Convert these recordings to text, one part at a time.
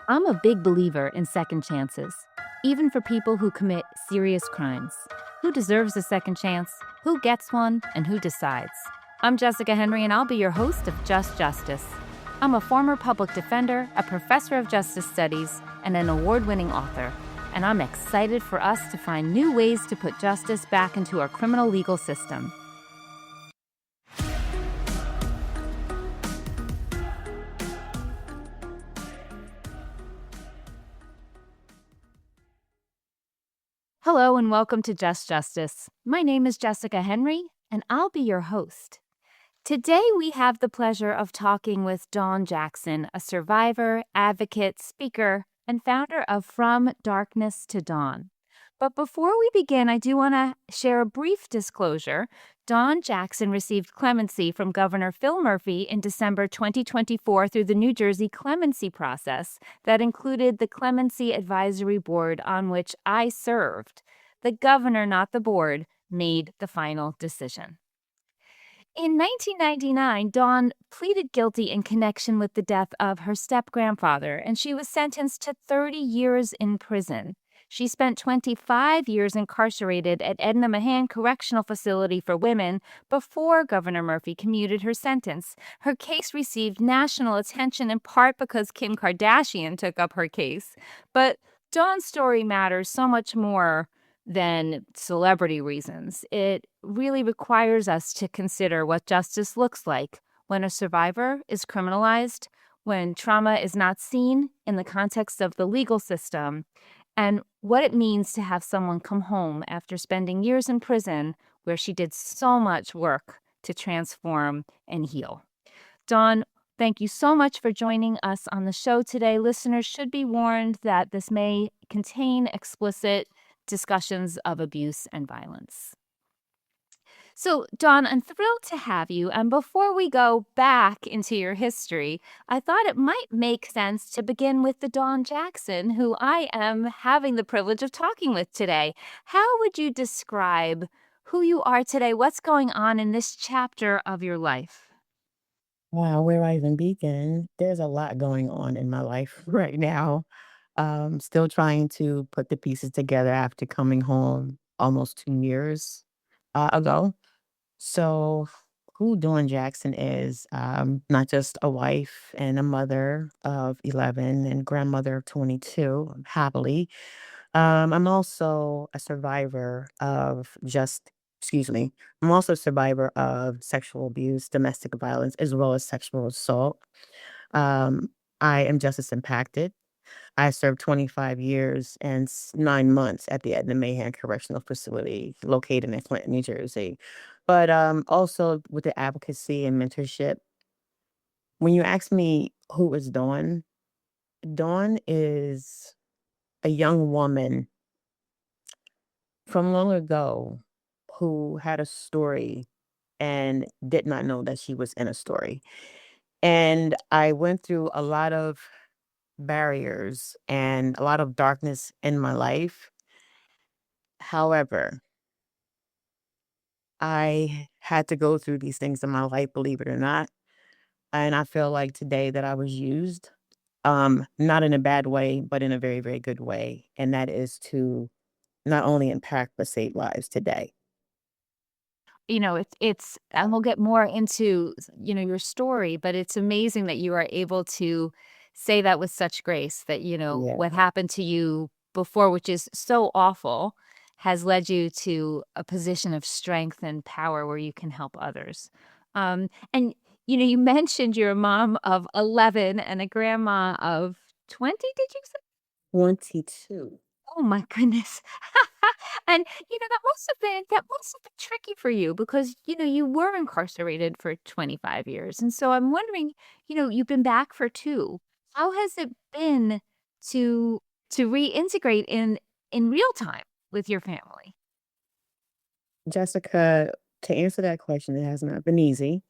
I'm a big believer in second chances, even for people who commit serious crimes. Who deserves a second chance? Who gets one? And who decides? I'm Jessica Henry, and I'll be your host of Just Justice. I'm a former public defender, a professor of justice studies, and an award-winning author. And I'm excited for us to find new ways to put justice back into our criminal legal system. Hello and welcome to Just Justice. My name is Jessica Henry, and I'll be your host. Today we have the pleasure of talking with Dawn Jackson, a survivor, advocate, speaker, and founder of From Darkness to Dawn. But before we begin, I do want to share a brief disclosure. Dawn Jackson received clemency from Governor Phil Murphy in December 2024 through the New Jersey clemency process that included the Clemency Advisory Board on which I served. The governor, not the board, made the final decision. In 1999, Dawn pleaded guilty in connection with the death of her step-grandfather, and she was sentenced to 30 years in prison. She spent 25 years incarcerated at Edna Mahan Correctional Facility for women before Governor Murphy commuted her sentence. Her case received national attention in part because Kim Kardashian took up her case. But Dawn's story matters so much more than celebrity reasons. It really requires us to consider what justice looks like when a survivor is criminalized, when trauma is not seen in the context of the legal system, and what it means to have someone come home after spending years in prison where she did so much work to transform and heal. Dawn, thank you so much for joining us on the show today. Listeners should be warned that this may contain explicit discussions of abuse and violence. So, Dawn, I'm thrilled to have you. And before we go back into your history, I thought it might make sense to begin with the Dawn Jackson, who I am having the privilege of talking with today. How would you describe who you are today? What's going on in this chapter of your life? Wow, where I even begin? There's a lot going on in my life right now. Still trying to put the pieces together after coming home almost 2 years ago. So, who Dawn Jackson is, not just a wife and a mother of 11 and grandmother of 22, happily. I'm also a survivor of excuse me, I'm also a survivor of sexual abuse, domestic violence, as well as sexual assault. Um, I am justice impacted. I served 25 years and 9 months at the Edna Mahan Correctional Facility located in Clinton, New Jersey. But also with the advocacy and mentorship, when you ask me who is Dawn, Dawn is a young woman from long ago who had a story and did not know that she was in a story. And I went through a lot of barriers and a lot of darkness in my life. However, I had to go through these things in my life, believe it or not. And I feel like today that I was used, not in a bad way, but in a very, very good way. And that is to not only impact, but save lives today. It's and we'll get more into, your story, but it's amazing that you are able to say that with such grace that, Yeah. what happened to you before, which is so awful, has led you to a position of strength and power where you can help others. And, you mentioned you're a mom of 11 and a grandma of 20, did you say? 22. Oh my goodness. And, that must have been tricky for you because, you were incarcerated for 25 years. And so I'm wondering, you've been back for 2. How has it been to reintegrate in real time with your family? Jessica, to answer that question, it has not been easy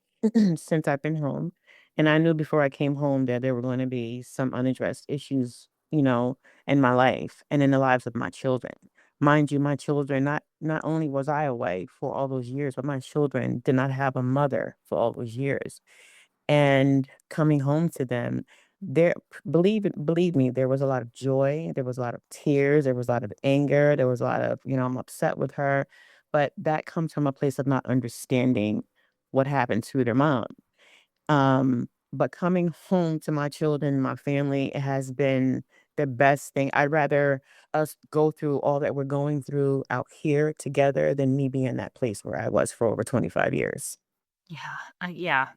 since I've been home. And I knew before I came home that there were going to be some unaddressed issues, in my life and in the lives of my children. Mind you, my children, not only was I away for all those years, but my children did not have a mother for all those years. And coming home to them, There believe me, there was a lot of joy, there was a lot of tears, there was a lot of anger, there was a lot of, I'm upset with her, but that comes from a place of not understanding what happened to their mom. But coming home to my children, my family has been the best thing. I'd rather us go through all that we're going through out here together than me being in that place where I was for over 25 years. Yeah, yeah.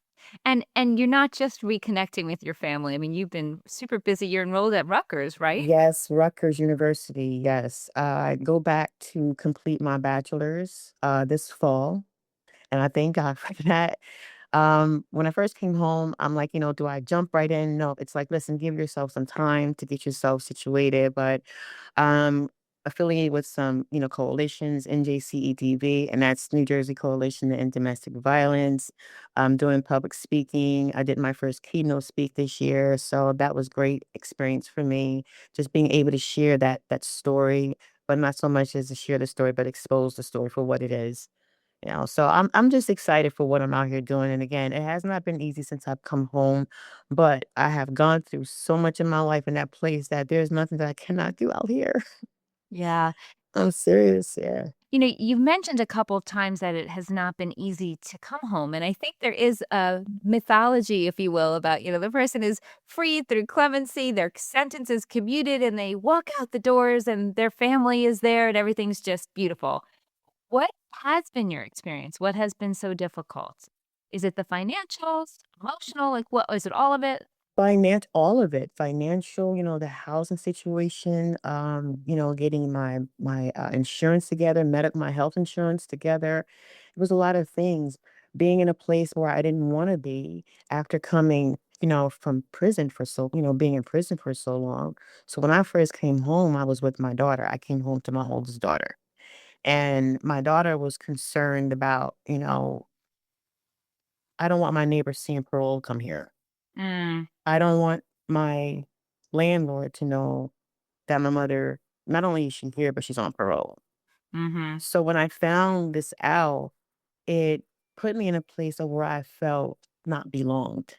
And you're not just reconnecting with your family. I mean, you've been super busy. You're enrolled at Rutgers, right? Yes, Rutgers University, yes. I go back to complete my bachelor's, this fall, and I thank God for that. When I first came home, I'm like, do I jump right in? No, it's like, listen, give yourself some time to get yourself situated. But um affiliated with some, coalitions, NJCETV, and that's New Jersey Coalition to End Domestic Violence. I'm doing public speaking. I did my first keynote speak this year. So that was great experience for me. Just being able to share that story, but not so much as to share the story, but expose the story for what it is. So I'm just excited for what I'm out here doing. And again, it has not been easy since I've come home, but I have gone through so much in my life in that place that there's nothing that I cannot do out here. Yeah. I'm serious, yeah. You've mentioned a couple of times that it has not been easy to come home. And I think there is a mythology, if you will, about, the person is freed through clemency, their sentence is commuted, and they walk out the doors and their family is there and everything's just beautiful. What has been your experience? What has been so difficult? Is it the financials, emotional? Like, what is it, all of it? All of it, financial, the housing situation, getting my insurance together, my health insurance together. It was a lot of things. Being in a place where I didn't want to be after coming, from prison for being in prison for so long. So when I first came home, I was with my daughter. I came home to my oldest daughter. And my daughter was concerned about, I don't want my neighbors seeing parole come here. Mm, I don't want my landlord to know that my mother, not only is she here, but she's on parole. mhm, So when I found this out, it put me in a place of where I felt not belonged.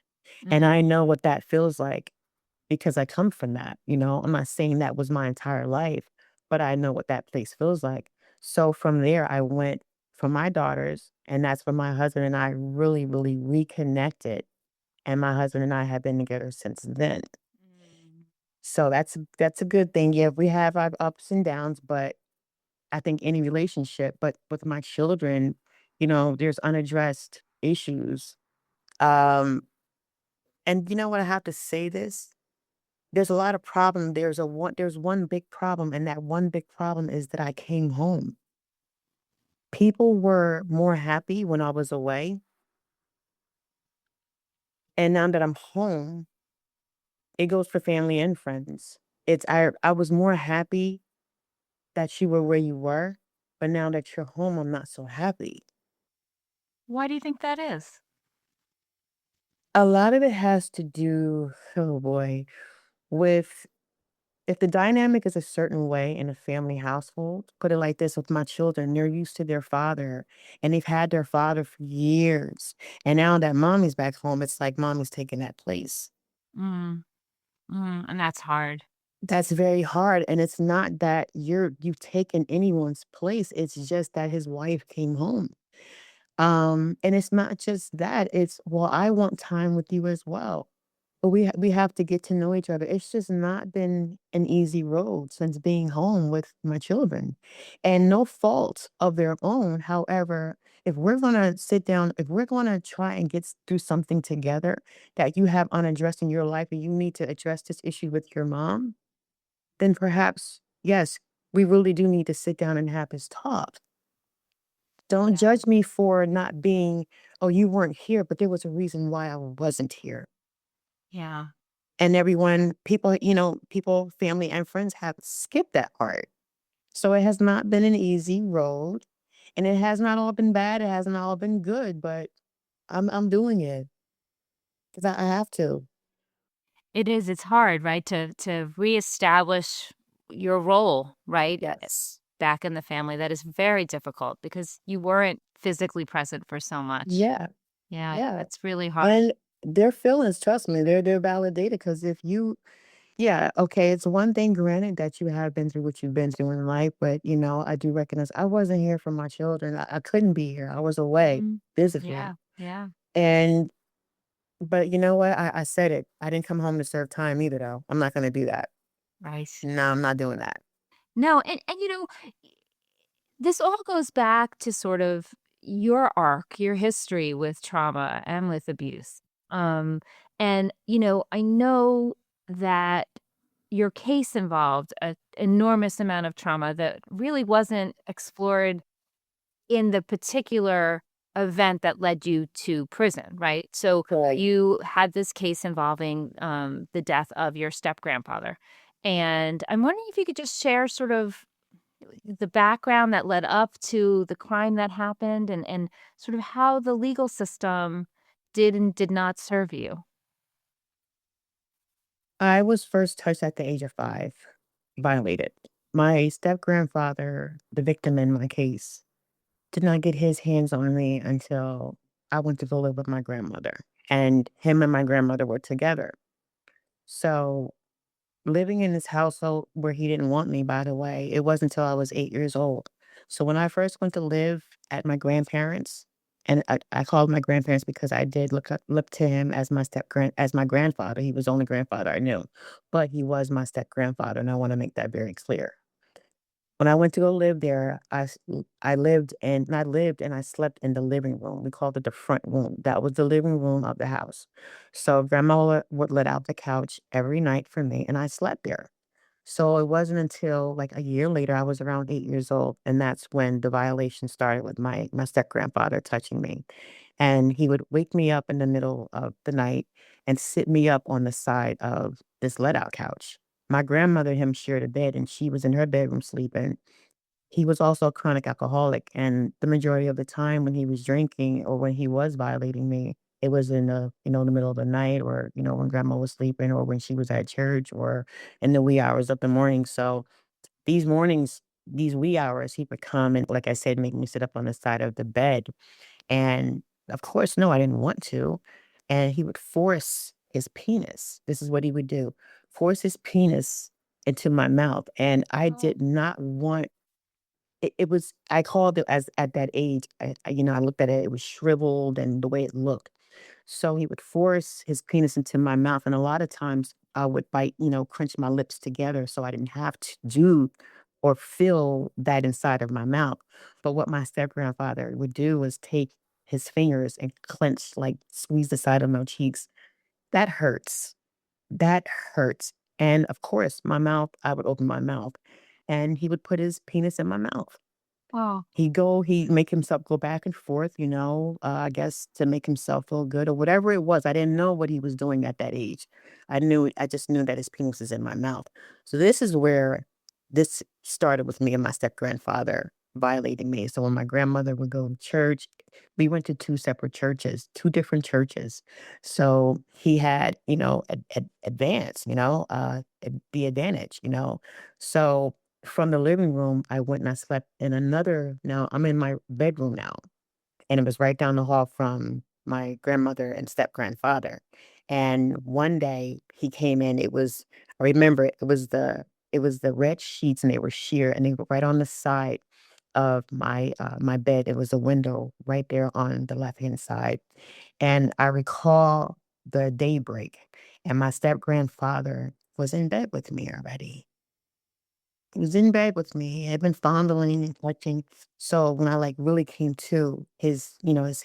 And I mm. know what that feels like because I come from that. I'm not saying that was my entire life, but I know what that place feels like. So from there, I went for my daughters, and that's when my husband and I really, really reconnected. And my husband and I have been together since then. Mm. So that's a good thing. Yeah, we have our ups and downs, but I think any relationship, but with my children, there's unaddressed issues. Um, and you know what? I have to say this. There's a lot of problem. There's one big problem, and that one big problem is that I came home. People were more happy when I was away. And now that I'm home, it goes for family and friends. I was more happy that you were where you were, but now that you're home, I'm not so happy. Why do you think that is? A lot of it has to do, oh boy, with if the dynamic is a certain way in a family household, put it like this with my children, they're used to their father and they've had their father for years. And now that mommy's back home, it's like mommy's taking that place. Mm, and that's hard. That's very hard. And it's not that you've taken anyone's place. It's just that his wife came home. And it's not just that, it's, well, I want time with you as well. But we have to get to know each other. It's just not been an easy road since being home with my children. And no fault of their own. However, if we're gonna sit down, if we're gonna try and through something together that you have unaddressed in your life and you need to address this issue with your mom, then perhaps, yes, we really do need to sit down and have this talk. Don't Yeah. judge me for not being, "Oh, you weren't here, but there was a reason why I wasn't here." Yeah. And people, family and friends have skipped that part. So it has not been an easy road, and it has not all been bad, it hasn't all been good, but I'm doing it 'cause I have to. It is, it's hard, right, to reestablish your role, right, Yes. back in the family. That is very difficult because you weren't physically present for so much. Yeah, Yeah, yeah. it's really And hard. their feelings, trust me, they're validated. Because if you yeah, okay, it's one thing, granted, that you have been through what you've been through in life, but, I do recognize I wasn't here for my children. I couldn't be here. I was away Mhm. physically. Yeah, yeah, And but you know what? I said it. I didn't come home to serve time either, though. I'm not gonna do that. right. No, I'm not doing that. No, and this all goes back to sort of your arc, your history with trauma and with abuse. Um, and I know that your case involved an enormous amount of trauma that really wasn't explored in the particular event that led you to prison, right? So Right. you had this case involving the death of your step grandfather. And I'm wondering if you could just share sort of the background that led up to the crime that happened and sort of how the legal system did and did not serve you. I was first touched at the age of 5, violated. My step-grandfather, the victim in my case, did not get his hands on me until I went to go live with my grandmother, and him and my grandmother were together. So, living in this household where he didn't want me, by the way, it wasn't until I was 8 years old. So, when I first went to live at my grandparents', and I called my grandparents because I did look to him as as my grandfather. He was the only grandfather I knew, but he was my step-grandfather, and I wanna make that very clear. When I went to go live there, I lived and I slept in the living room. We called it the front room. That was the living room of the house. So grandma would let out the couch every night for me, and I slept there. So it wasn't until like a year later, I was around 8 years old, and that's when the violation started with my step grandfather touching me. And he would wake me up in the middle of the night and sit me up on the side of this let out couch. My grandmother and him shared a bed, and she was in her bedroom sleeping. He was also a chronic alcoholic, and the majority of the time when he was drinking or when he was violating me, it was in the middle of the night, or, when grandma was sleeping, or when she was at church, or in the wee hours of the morning. So these mornings, these wee hours, he would come and, like I said, make me sit up on the side of the bed. And of course, no, I didn't want to. And he would force his penis. This is what he would do: force his penis into my mouth. And I Oh, did not want it was I called it, as at that age, I looked at it, it was shriveled and the way it looked. So he would force his penis into my mouth, and a lot of times I would bite, crunch my lips together so I didn't have to do or feel that inside of my mouth. But what my step-grandfather would do was take his fingers and clench, like, squeeze the side of my cheeks. That hurts. That hurts. And, of course, I would open my mouth, and he would put his penis in my mouth. wow. He'd make himself go back and forth, I guess to make himself feel good or whatever it was. I didn't know what he was doing at that age. I just knew that his penis is in my mouth. So this is where this started with me and my step-grandfather violating me. So when my grandmother would go to church, we went to 2 separate churches, 2 different churches. So he had, advance, the advantage. So from the living room, I went and I slept in another now I'm in my bedroom now, and it was right down the hall from my grandmother and step-grandfather. And one day he came in, I remember it was the red sheets, and they were sheer, and they were right on the side of my bed. It was a window right there on the left-hand side. And I recall the daybreak, and my step-grandfather was in bed with me already. He was in bed with me. He had been fondling and touching. So when I like really came to, his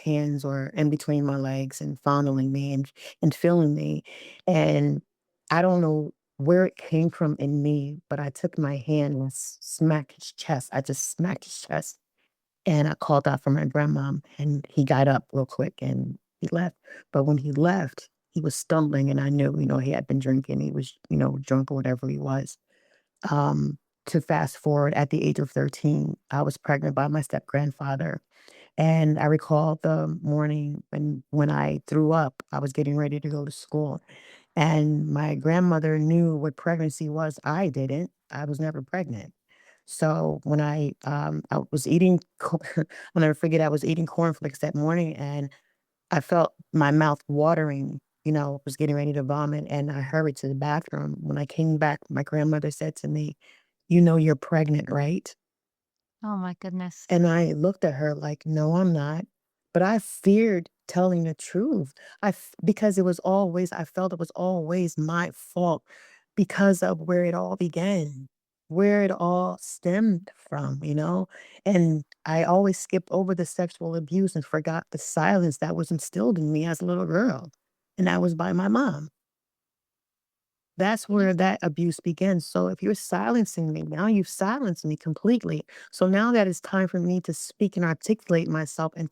hands were in between my legs and fondling me and feeling me. And I don't know where it came from in me, but I took my hand and smacked his chest. I just smacked his chest, and I called out for my grandmom, and he got up real quick and he left. But when he left, he was stumbling, and I knew, he had been drinking. He was, drunk or whatever he was. Um, to fast forward, at the age of 13, I was pregnant by my step-grandfather, and I recall the morning when I threw up. I was getting ready to go to school, and my grandmother knew what pregnancy was. I didn't. I was never pregnant. So when I was eating I'll never forget, I was eating cornflakes that morning, and I felt my mouth watering, was getting ready to vomit and I hurried to the bathroom. When I came back, my grandmother said to me, you're pregnant, right? Oh my goodness. And I looked at her like, "No, I'm not." But I feared telling the truth. Because I felt it was always my fault because of where it all began, where it all stemmed from. And I always skipped over the sexual abuse and forgot the silence that was instilled in me as a little girl. And that was by my mom. That's You where that abuse begins. So if you're silencing me, now you've silenced me completely. So now that it's time for me to speak and articulate myself and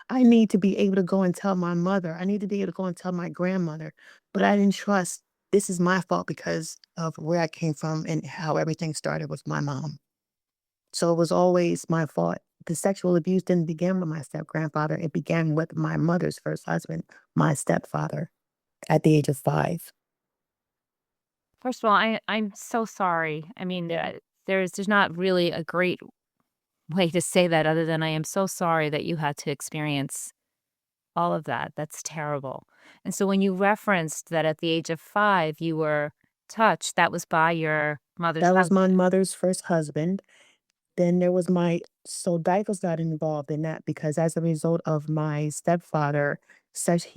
I need to be able to go and tell my mother. I need to be able to go and tell my grandmother. But I didn't trust this is my fault because of where I came from and how everything started with my mom. So it was always my fault. The sexual abuse didn't begin with my step grandfather. It began with my mother's first husband, my stepfather, at the age of 5. First of all, I'm so sorry. I mean, there's not really a great way to say that other than I am so sorry that you had to experience all of that. That's terrible. And so when you referenced that at the age of 5 you were touched, that was by your mother's That was my husband. mother's first husband. Then there was diapers got involved in that because as a result of my stepfather,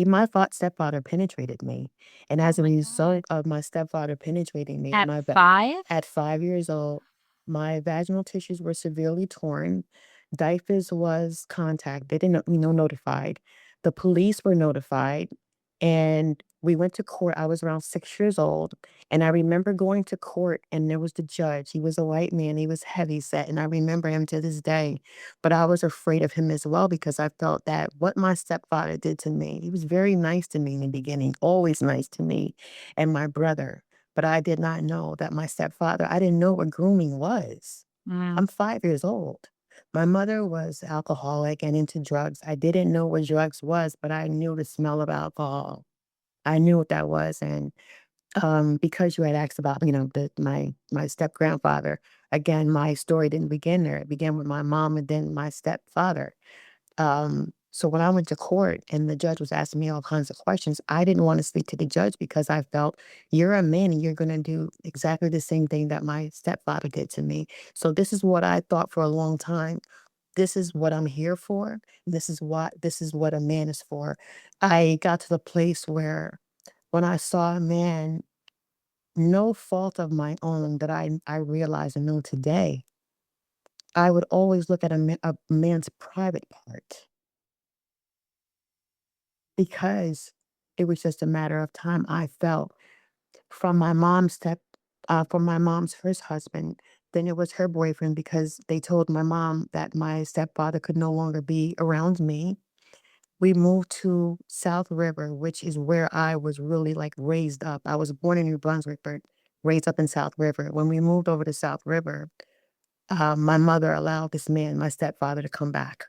my stepfather penetrated me. And Oh as a my god. result of my stepfather penetrating me, At 5? at 5 years old, my vaginal tissues were severely torn. Diapers was contacted and, notified. The police were notified. And we went to court. I was around 6 years old. And I remember going to court, and there was the judge. He was a white man. He was heavy set. And I remember him to this day. But I was afraid of him as well because I felt that what my stepfather did to me, he was very nice to me in the beginning, always nice to me and my brother. But I did not know that my stepfather, I didn't know what grooming was. Mm. I'm 5 years old. My mother was alcoholic and into drugs. I didn't know what drugs was, but I knew the smell of alcohol. I knew what that was. And because you had asked about, my step grandfather, again, my story didn't begin there. It began with my mom and then my stepfather. So when I went to court and the judge was asking me all kinds of questions, I didn't want to speak to the judge because I felt you're a man and you're going to do exactly the same thing that my stepfather did to me. So this is what I thought for a long time. This is what I'm here for. This is what a man is for. I got to the place where when I saw a man, no fault of my own that I realize and know today, I would always look at a man's private part because it was just a matter of time. I felt from from my mom's first husband, then it was her boyfriend because they told my mom that my stepfather could no longer be around me. We moved to South River, which is where I was really like raised up. I was born in New Brunswick, but raised up in South River. When we moved over to South River, my mother allowed this man, my stepfather, to come back,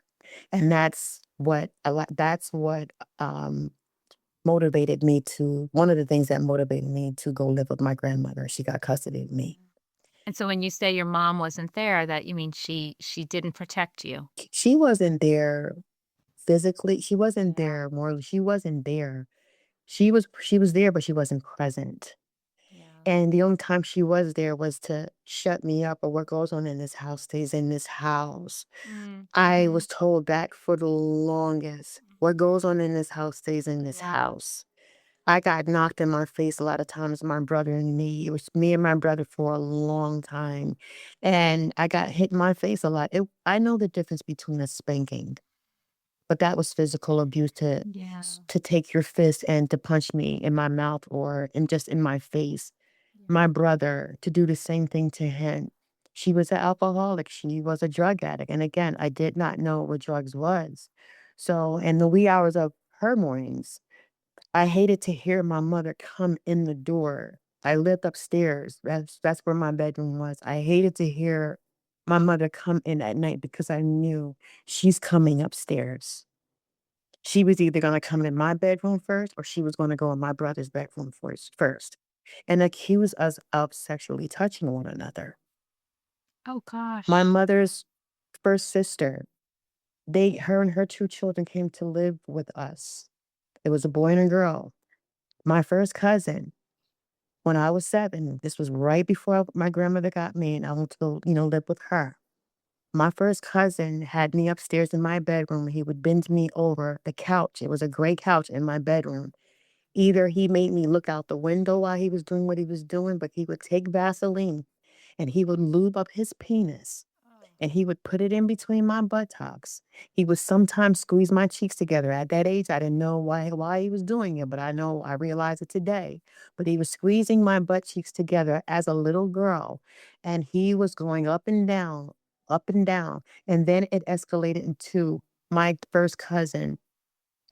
and that's what motivated me to. One of the things that motivated me to go live with my grandmother. She got custody of me. And so when you say your mom wasn't there, that you mean she didn't protect you? She wasn't there physically. She wasn't Yeah, there morally. She wasn't there. She was there, but she wasn't present. yeah. And the only time she was there was to shut me up or what goes on in this house stays in this house. Mm, I mhm. was told that for the longest. What goes on in this house stays in this Yeah. house. I got knocked in my face a lot of times, my brother and me. It was me and my brother for a long time. And I got hit in my face a lot. I know the difference between a spanking, but that was physical abuse Yeah. to take your fist and to punch me in my mouth or in just in my face. My Yeah. brother, to do the same thing to him. She was an alcoholic, she was a drug addict, and again, I did not know what drugs was. So, in the wee hours of her mornings, I hated to hear my mother come in the door. I lived upstairs, that's where my bedroom was. I hated to hear my mother come in at night because I knew she's coming upstairs. She was either gonna come in my bedroom first or she was gonna go in my brother's bedroom first and accuse us of sexually touching one another. Oh My gosh. mother's first sister, her and her 2 children came to live with us. It was a boy and a girl. My first cousin, when I was 7, this was right before my grandmother got me and I went to go, live with her. My first cousin had me upstairs in my bedroom. He would bend me over the couch. It was a gray couch in my bedroom. Either he made me look out the window while he was doing what he was doing, but he would take Vaseline and he would lube up his penis and he would put it in between my buttocks. He would sometimes squeeze my cheeks together. At that age, I didn't know why he was doing it, but I realize it today. But he was squeezing my butt cheeks together as a little girl, and he was going up and down, up and down. And then it escalated into my first cousin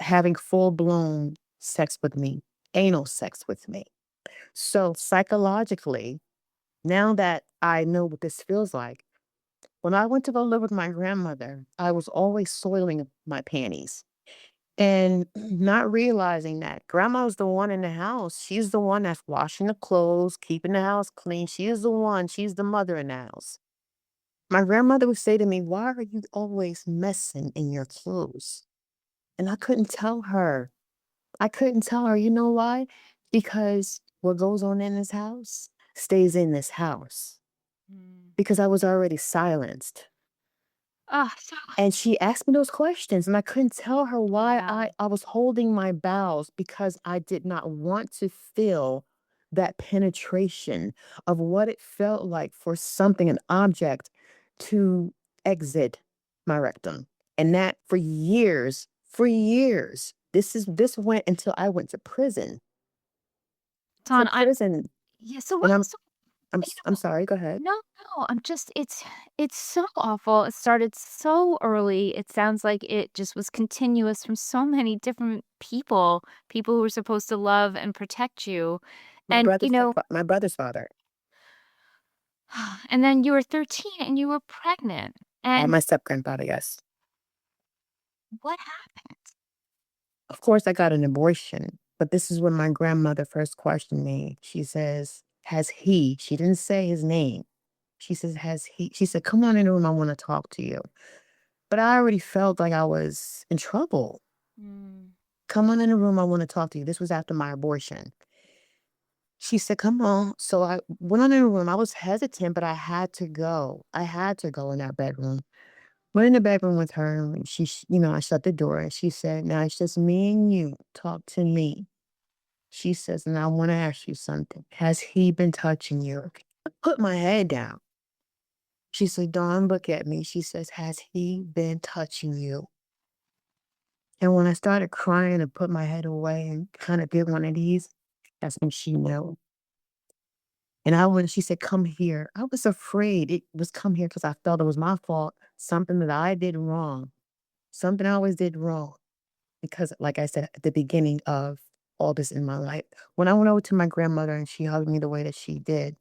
having full-blown sex with me, anal sex with me. So psychologically, now that I know what this feels like, when I went to go live with my grandmother, I was always soiling my panties and not realizing that grandma's the one in the house. She's the one that's washing the clothes, keeping the house clean. She is the one, she's the mother in the house. My grandmother would say to me, "Why are you always messing in your clothes?" And I couldn't tell her. I couldn't tell her. You know why? Because what goes on in this house stays in this house. Mm. Because I was already silenced. So And she asked me those questions, and I couldn't tell her why yeah. I was holding my bowels because I did not want to feel that penetration of what it felt like for something, an object, to exit my rectum. And that for years, this went until I went to Son, I prison, yeah, so what and so you I'm know, sorry, go ahead. no, no, I'm just it's so awful. It started so early. It sounds like it just was continuous from so many different people who were supposed to love and protect you. And, My brother's father, and then you were 13 and you were pregnant. And my step-grandfather, yes. what happened? Of course, I got an abortion, but this is when my grandmother first questioned me. She says, "Has he?" She didn't say his name. She says, "Has he?" She said, "Come on in the room. I want to talk to you." But I already felt like I was in trouble. Mm. "Come on in the room. I want to talk to you." This was after my abortion. She said, "Come on." So I went on in the room. I was hesitant, but I had to go. I had to go in that bedroom. Went in the bedroom with her, and I shut the door, and she said, "Now it's just me and you. Talk to me." She says, "And I want to ask you something. Has he been touching you?" I put my head down. She said, "Dawn, look at me." She says, "Has he been touching you?" And when I started crying and put my head away and kind of did one of these, that's when she knew. And she said, "Come here." I was afraid it was come here because I felt it was my fault, something that I did wrong, something I always did wrong. Because, like I said at the beginning of all this in my life, when I went over to my grandmother and she hugged me the way that she did,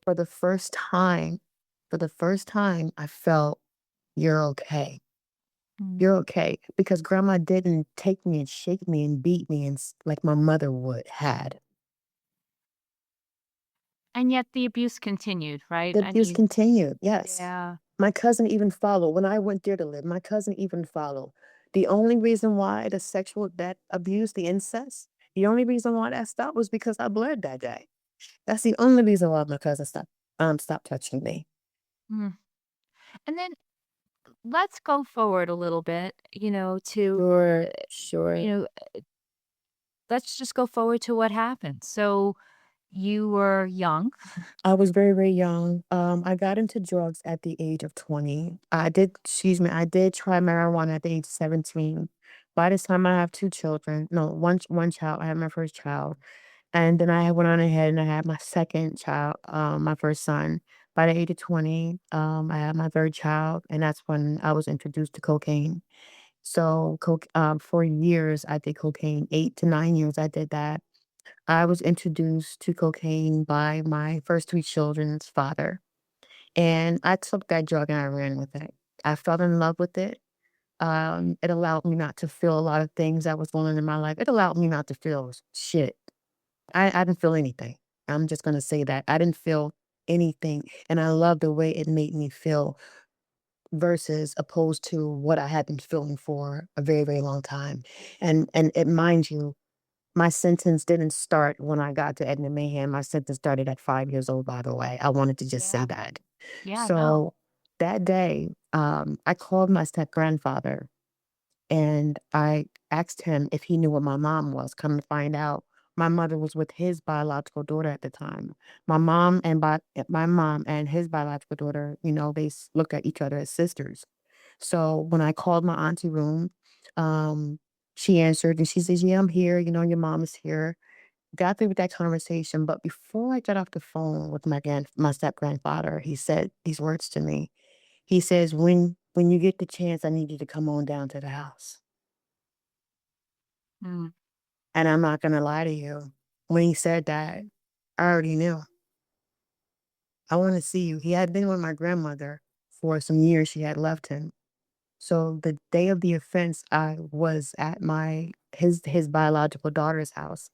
For the first time for the first time, I felt, "You're okay. Mm. You're okay." Because grandma didn't take me and shake me and beat me like my mother had. And yet the abuse continued, right? The I abuse mean, continued, yes. yeah. My cousin even followed. When I went there to live, my cousin even followed. The only reason why that abuse, the incest, the only reason why that stopped was because I bled that day. That's the only reason why my cousin stopped touching me. Mm. And then let's go forward a little bit, to, Sure, you sure. know, let's just go forward to what happened. So you were young. I was very, very young. I got into drugs at the age of 20. I did try marijuana at the age of 17. By this time, I have two children. No, one child. I had my first child. And then I went on ahead and I had my second child, my first son. By the age of 20, I had my third child, and that's when I was introduced to cocaine. So, for years, I did cocaine. 8 to 9 years, I did that. I was introduced to cocaine by my first three children's father, and I took that drug and I ran with it. I fell in love with it. It allowed me not to feel a lot of things that was going on in my life. It allowed me not to feel shit. I didn't feel anything. I'm just gonna say that. I didn't feel anything, and I love the way it made me feel versus opposed to what I had been feeling for a very, very long time. And mind you, My sentence didn't start when I got to Edna Mahan. My sentence started at 5 years old, by the way. I wanted to just Yeah. say that. Yeah, no. So that day, I called my step-grandfather and I asked him if he knew what my mom was. Come to find out, my mother was with his biological daughter at the time. My mom and his biological daughter, they look at each other as sisters. So when I called my auntie room, um, she answered and she says, "Yeah, I'm here. Your mom is here." Got through with that conversation, but before I got off the phone with my step grandfather, he said these words to me. He says, "When you get the chance, I need you to come on down to the house." Mm, And I'm not gonna lie to you. When he said that, I already knew. I want to see you. He had been with my grandmother for some years. She had left him. So the day of the offense, I was at his biological daughter's house,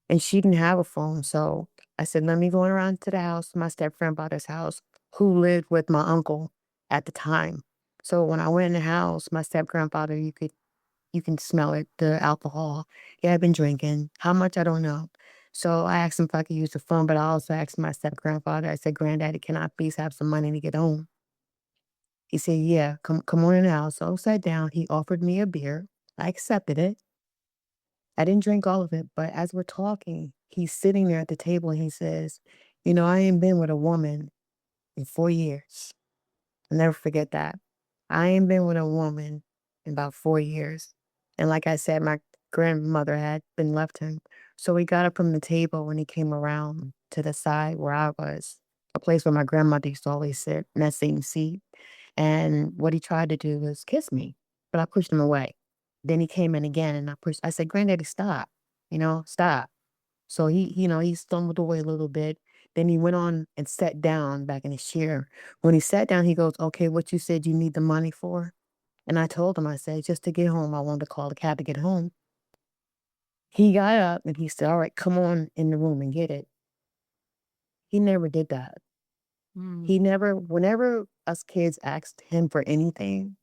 and she didn't have a phone. So I said, "Let me go around to the house, my step grandfather's house, who lived with my uncle at the time." So when I went in the house, my step grandfather, you can smell it, the alcohol. He had been drinking. How much, I don't know. So I asked him if I could use the phone, but I also asked my step grandfather, I said, "Granddaddy, can I please have some money to get home?" He said, "Yeah, come on in the house." So I sat down. He offered me a beer. I accepted it. I didn't drink all of it, but as we're talking, he's sitting there at the table and he says, I ain't been with a woman in 4 years. I'll never forget that. I ain't been with a woman in about 4 years. And like I said, my grandmother had been left him. So he got up from the table when he came around to the side where I was, a place where my grandmother used to always sit in that same seat. And what he tried to do was kiss me, but I pushed him away. Then he came in again and I said, "Granddaddy, stop, stop." So he stumbled away a little bit. Then he went on and sat down back in his chair. When he sat down, he goes, "Okay, what you said you need the money for?" And I told him, I said, "Just to get home. I wanted to call the cab to get home." He got up and he said, "All right, come on in the room and get it." He never did that. mm, He never, whenever us kids asked him for anything,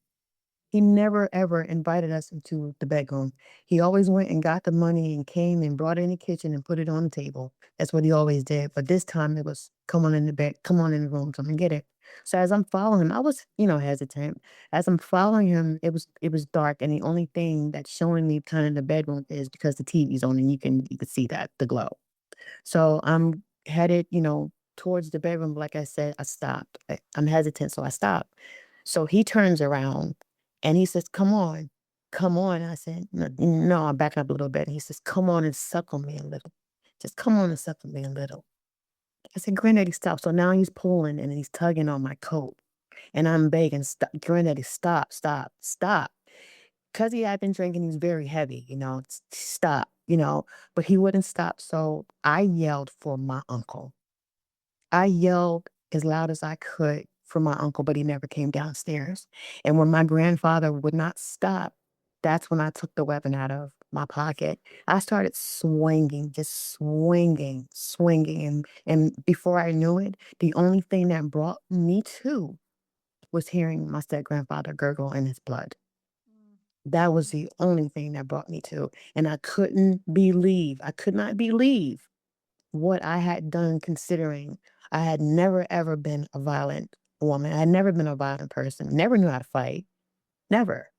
he never ever invited us into the bedroom. He always went and got the money and came and brought it in the kitchen and put it on the table. That's what he always did. But this time it was, "Come on in the bed, come on in the room, come and get it." So as I'm following him, I was, hesitant. As I'm following him, it was dark, and the only thing that's showing me kind of the bedroom is because the TV's on and you can see that the glow. So I'm headed, towards the bedroom. Like I said, I stopped. I'm hesitant, so I stopped. So he turns around and he says, "Come on, come on." I said, "No, no." I back up a little bit. He says, "Come on and suckle me a little. Just come on and suckle me a little." I said, "Granddaddy, stop." So now he's pulling and he's tugging on my coat. And I'm begging, "Stop, Granddaddy, stop, stop, stop." Because he had been drinking, he was very heavy, stop, but he wouldn't stop. So I yelled for my uncle. I yelled as loud as I could for my uncle, but he never came downstairs. And when my grandfather would not stop, that's when I took the weapon out of my pocket. I started swinging, just swinging, swinging. And before I knew it, the only thing that brought me to was hearing my step grandfather gurgle in his blood. mm, That was the only thing that brought me to, and I could not believe what I had done, considering I had never ever been a violent woman. I had never been a violent person, never knew how to fight, never.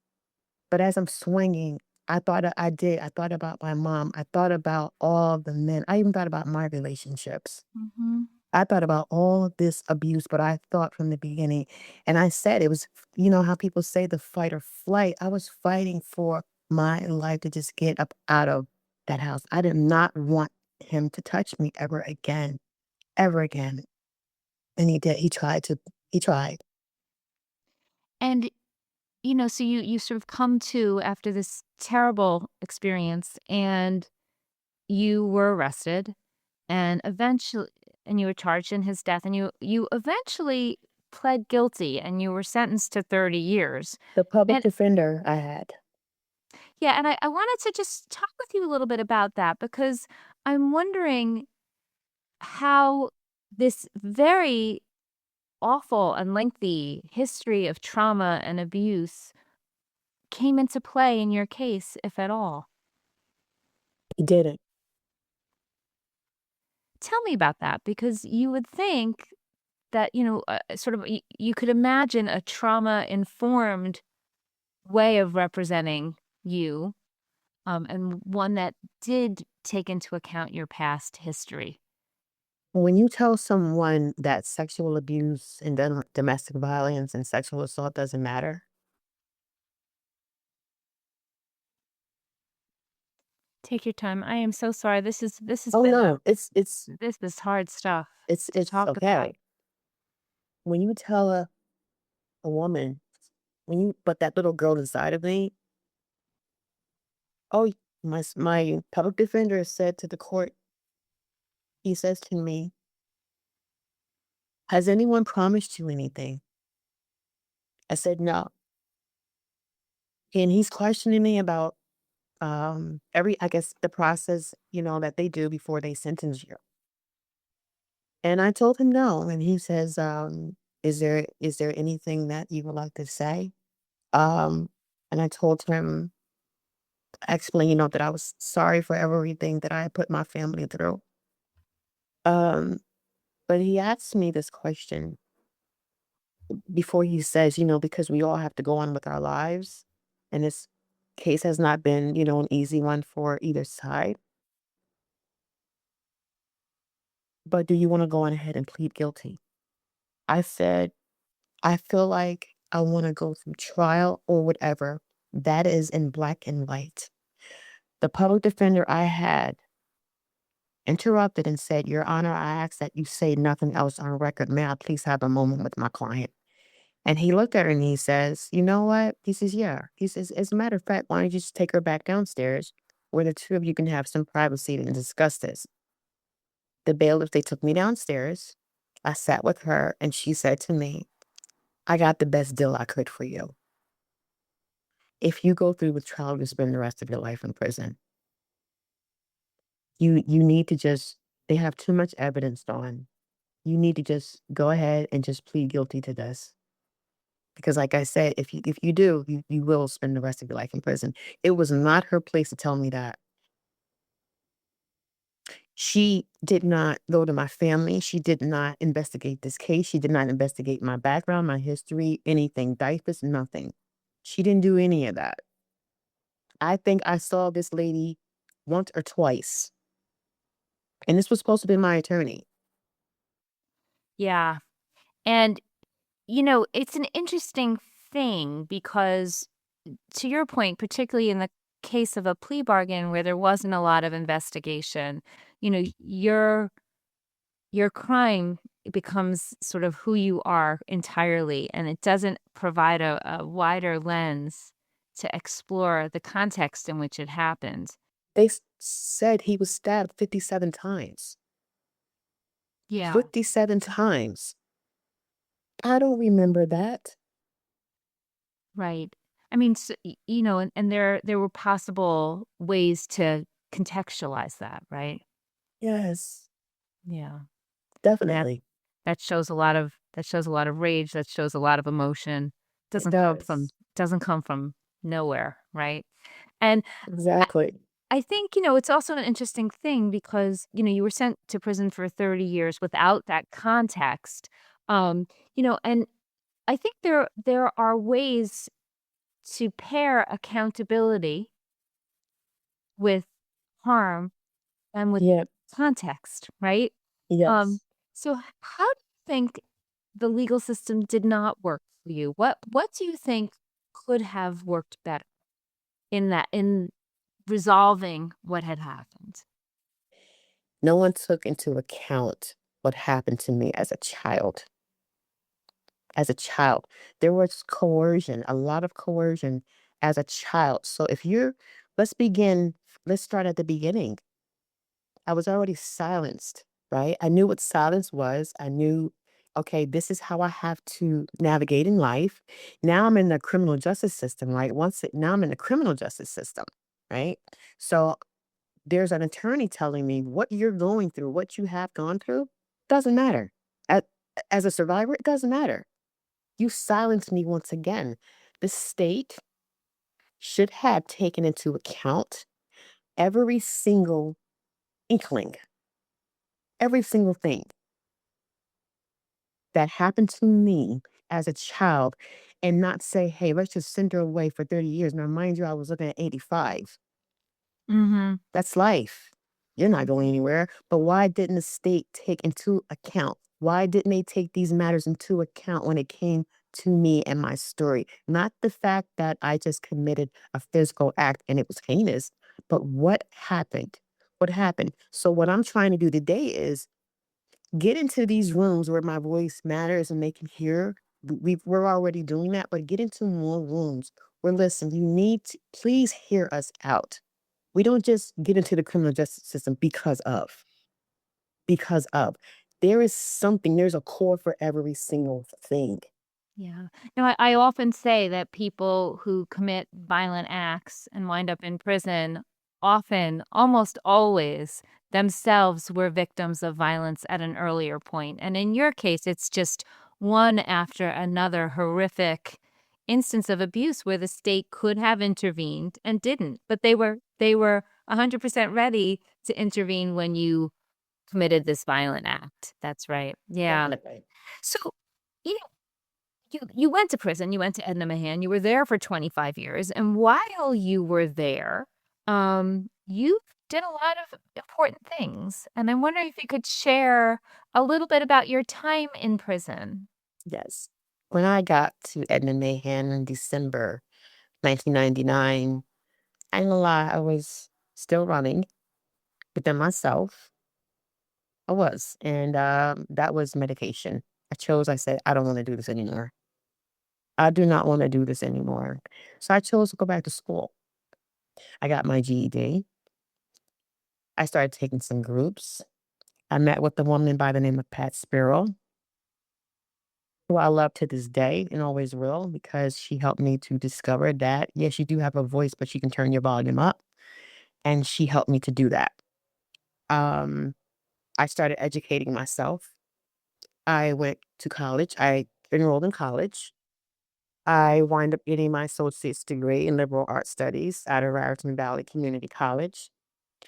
But as I'm swinging, I thought about my mom. I thought about all the men. I even thought about my relationships. mhm, I thought about all this abuse, but I thought from the beginning, and I said it was, how people say the fight or flight. I was fighting for my life to just get up out of that house. I did not want him to touch me ever again, ever again. And he did. He tried. and, so you sort of come to after this terrible experience, and you were arrested, and eventually and you were charged in his death, and you eventually pled guilty, and you were sentenced to 30 years. The public And defender I had. yeah, and I wanted to just talk with you a little bit about that because I'm wondering how this very awful and lengthy history of trauma and abuse came into play in your case, if at all. He didn't. Tell me about that because you would think that, sort of you could imagine a trauma-informed way of representing you, and one that did take into account your past history. When you tell someone that sexual abuse and domestic violence and sexual assault doesn't matter, Take your time. I am so sorry. This has oh been no, this is hard stuff to it's talk about. okay. When you tell a woman, when you but that little girl inside of me, oh, my public defender said to the court, he says to me, "Has anyone promised you anything?" I said, "No." And he's questioning me about every I guess the process, that they do before they sentence you. And I told him no, and he says, is there anything that you would like to say?" Um, and I told him, I explained, that I was sorry for everything that I had put my family through. Um, but he asked me this question before he says, because we all have to go on with our lives, and this case has not been, an easy one for either side. But do you want to go on ahead and plead guilty? I said, I feel like I want to go through trial or whatever. That is in black and white. The public defender I had interrupted and said, "Your Honor, I ask that you say nothing else on record. May I please have a moment with my client?" And he looked at her and he says, "You know what?" He says, "Yeah." He says, "As a matter of fact, why don't you just take her back downstairs where the two of you can have some privacy and discuss this?" The bailiff, they took me downstairs. I sat with her and she said to me, "I got the best deal I could for you. If you go through with trial, you spend the rest of your life in prison. You need to just they have too much evidence on. You need to just go ahead and just plead guilty to this. Because like I said, if you do, you will spend the rest of your life in prison." It was not her place to tell me that. She did not go to my family. She did not investigate this case. She did not investigate my background, my history, anything, diapers, nothing. She didn't do any of that. I think I saw this lady once or twice, and this was supposed to be my attorney. Yeah. And, it's an interesting thing because to your point, particularly in the case of a plea bargain where there wasn't a lot of investigation, your crime becomes sort of who you are entirely, and it doesn't provide a wider lens to explore the context in which it happened. They said he was stabbed 57 times. Yeah. 57 times. I don't remember that. Right. I mean, and there were possible ways to contextualize that, right? Yes, Yeah. And definitely. that shows a lot of rage, that shows a lot of emotion. It From does. doesn't come from nowhere, right? And I Exactly. I think, it's also an interesting thing because, you were sent to prison for 30 years without that context. And I think there are ways to pair accountability with harm and with Yeah. context, right? Um, Yes. so how do you think the legal system did not work for you? What do you think could have worked better in resolving what had happened? No one took into account what happened to me as a child. As a child, there was coercion, a lot of coercion as a child. So if you're, let's begin, let's start at the beginning. I was already silenced, right? I knew what silence was. I knew, okay, this is how I have to navigate in life. Now I'm in the criminal justice system, right? Now I'm in the criminal justice system, right? So there's an attorney telling me what you're going through, what you have gone through, doesn't matter. As, as a survivor, it doesn't matter. You silenced me once again. The state should have taken into account every single inkling, every single thing that happened to me as a child and not say, hey, let's just send her away for 30 years. Now, mind you, I was looking at 85. Mhm. That's life. You're not going anywhere. But why didn't the state take into account? Why didn't they take these matters into account when it came to me and my story? Not the fact that I just committed a physical act and it was heinous, but what happened? What happened? So, what I'm trying to do today is get into these rooms where my voice matters and they can hear. We're already doing that, but get into more rooms where, listen, you need to please hear us out. We don't just get into the criminal justice system because of. There is something, there's a core for every single thing. Yeah. No, I often say that people who commit violent acts and wind up in prison often, almost always, themselves were victims of violence at an earlier point. And in your case, it's just one after another horrific instance of abuse where the state could have intervened and didn't. But they were 100% ready to intervene when you committed this violent act. That's right. Yeah. Definitely. So, you you went to prison, you went to Edna Mahan, you were there for 25 years, and while you were there, you did a lot of important things, and I'm wondering if you could share a little bit about your time in prison. Yes. When I got to Edna Mahan in December 1999, I ain't gonna lie, I was still running within myself. I was. And that was medication. I said, I don't want to do this anymore. I do not want to do this anymore. So I chose to go back to school. I got my GED. I started taking some groups. I met with a woman by the name of Pat Sparrow, who I love to this day and always will because she helped me to discover that, yes, you do have a voice, but you can turn your volume up. And she helped me to do that. Um, I started educating myself. I went to college. I enrolled in college. I wind up getting my associate's degree in liberal arts studies out of Raritan Valley Community College.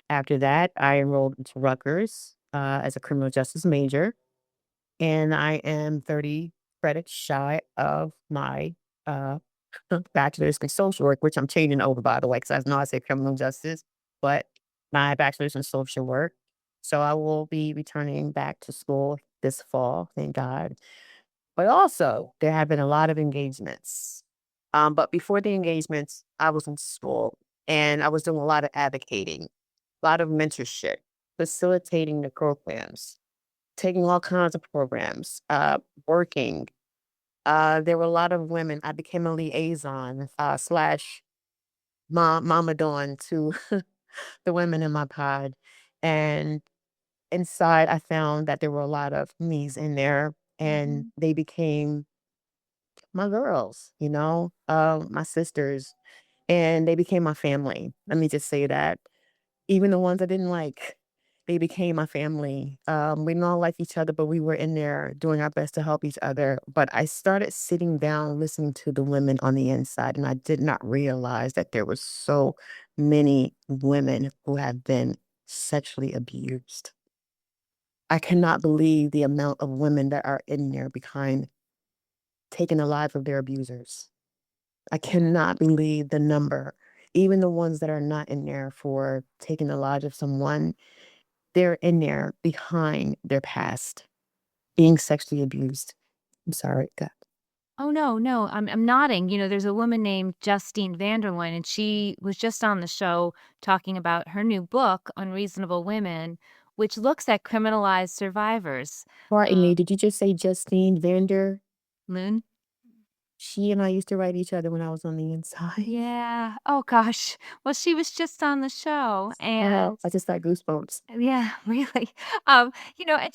After that, I enrolled into Rutgers as a criminal justice major, and I am 30 credits shy of my uh, bachelor's in social work, which I'm changing over, by the way, because I know I said criminal justice, but my bachelor's in social work. So I will be returning back to school this fall, thank God. But also, there have been a lot of engagements. But before the engagements, I was in school and I was doing a lot of advocating, a lot of mentorship, facilitating the programs, taking all kinds of programs, working. There were a lot of women. I became a liaison slash mama dawn to the women in my pod. And inside, I found that there were a lot of me's in there, and Mhm. they became my girls, my sisters, and they became my family. Let me just say that. Even the ones I didn't like, they became my family. We didn't all like each other, but we were in there doing our best to help each other. But I started sitting down, listening to the women on the inside, and I did not realize that there were so many women who have been sexually abused. I cannot believe the amount of women that are in there behind taking the lives of their abusers. I cannot believe the number. Even the ones that are not in there for taking the lives of someone, they're in there behind their past, being sexually abused. I'm sorry. God. Oh, no, no, I'm nodding. There's a woman named Justine Vanderloyn, and she was just on the show talking about her new book, Unreasonable Women, which looks at criminalized survivors. Pardon me, did you just say Justine Vander? Loon? She and I used to write each other when I was on the inside. Yeah. Oh gosh. Well, she was just on the show and I just got goosebumps. yeah, really. And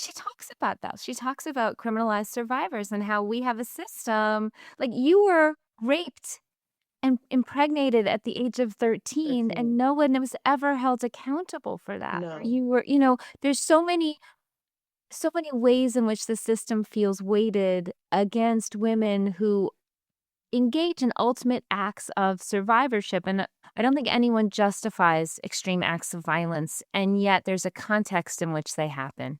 she talks about that. She talks about criminalized survivors and how we have a system like you were raped and impregnated at the age of 13 and 13. no one was ever held accountable for that. Or No. you were, there's so many ways in which the system feels weighted against women who engage in ultimate acts of survivorship. And I don't think anyone justifies extreme acts of violence. And yet there's a context in which they happen.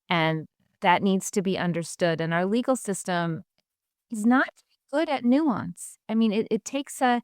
And that needs to be understood. And our legal system is not good at nuance. I mean, it takes a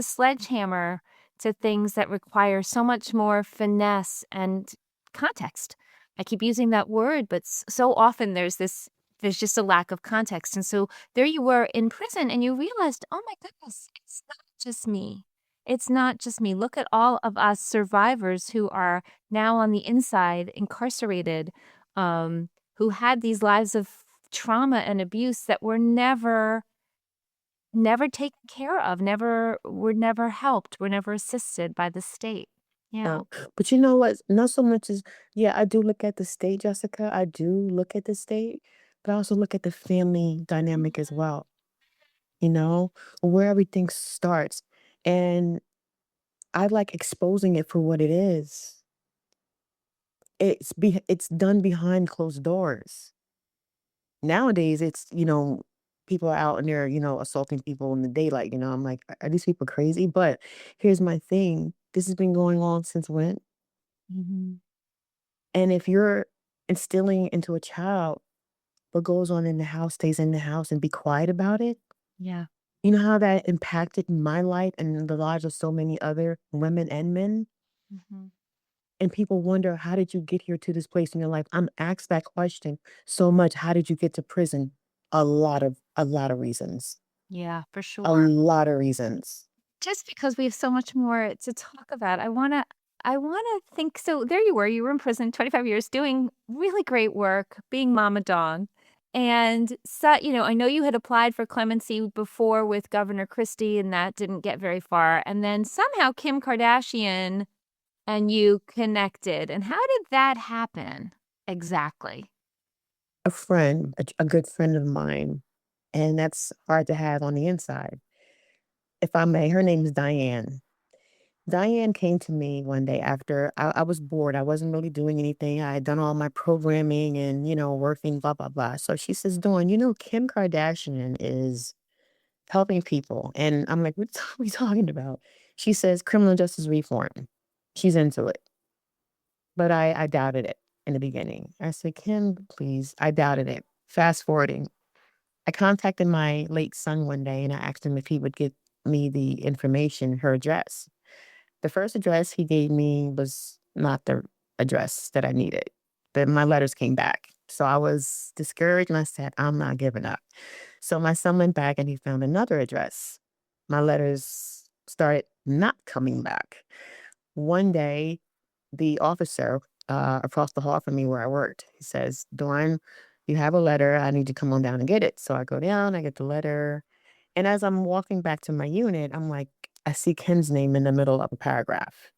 sledgehammer to things that require so much more finesse and context. I keep using that word, but so often there's just a lack of context. And so there you were in prison and you realized, "Oh my goodness, it's not just me. It's not just me. Look at all of us survivors who are now on the inside incarcerated, who had these lives of trauma and abuse that were never taken care of, never helped, were never assisted by the state." Yeah. No, but you know what? Not so much as yeah, I do look at the state, Jessica. I do look at the state, but I also look at the family dynamic as Mhm. well, you know, where everything starts. And I like exposing it for what it is. It's done behind closed doors. Nowadays, it's people are out and they're, assaulting people in the daylight. I'm like, are these people crazy? But here's my thing. This has been going on since when? Mhm. And if you're instilling into a child what goes on in the house stays in the house and be quiet about it, Yeah. you know how that impacted my life and the lives of so many other women and men? Mhm. And people wonder, how did you get here to this place in your life? I'm asked that question so much. How did you get to prison? A lot of reasons. Yeah, for A sure. lot of reasons. Just because we have so much more to talk about, I wanna think so there you were in prison 25 years doing really great work, being mama dog, and I know you had applied for clemency before with Governor Christie, and that didn't get very far, and then somehow Kim Kardashian and you connected, and how did that happen exactly? A friend, a good friend of mine, and that's hard to have on the inside. If I may, her name is Diane. Diane came to me one day after I was bored. I wasn't really doing anything. I had done all my programming and, working, blah, blah, blah. So she says, Dawn, Kim Kardashian is helping people. And I'm like, what are we talking about? She says, criminal justice reform. She's into it. But I doubted it in the beginning. I said, Kim, please. I doubted it. Fast forwarding. I contacted my late son one day and I asked him if he would give me the information, her address. The first address he gave me was not the address that I needed. Then my letters came back. So I was discouraged and I said, I'm not giving up. So my son went back and he found another address. My letters started not coming back. One day, the officer across the hall from me where I worked, he says, Dawn, you have a letter. I need you to come on down and get it. So I go down, I get the letter. And as I'm walking back to my unit, I'm like, I see Ken's name in the middle of a paragraph.